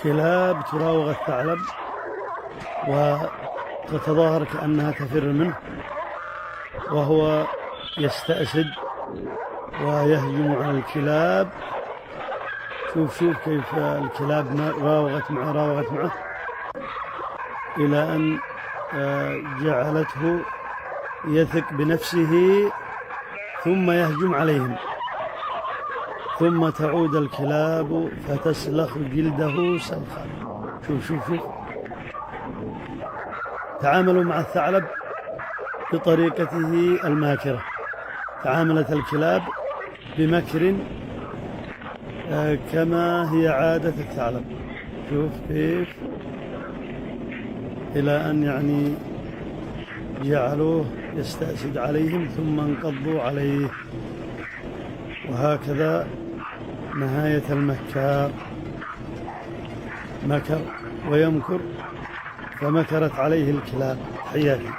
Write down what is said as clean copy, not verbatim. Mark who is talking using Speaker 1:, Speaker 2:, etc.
Speaker 1: كلاب تراوغ الثعلب وتتظاهر كأنها تفر منه، وهو يستأسد ويهجم على الكلاب. شوف كيف الكلاب راوغت معه إلى أن جعلته يثق بنفسه، ثم يهجم عليهم، ثم تعود الكلاب فتسلخ جلده سلخا. شوف تعاملوا مع الثعلب بطريقته الماكرة. تعاملت الكلاب بمكر كما هي عادة الثعلب. شوف كيف، إلى أن جعلوه يستأسد عليهم ثم انقضوا عليه. وهكذا نهاية المكار، مكر ويمكر، فمكرت عليه الكلاب. حياكم.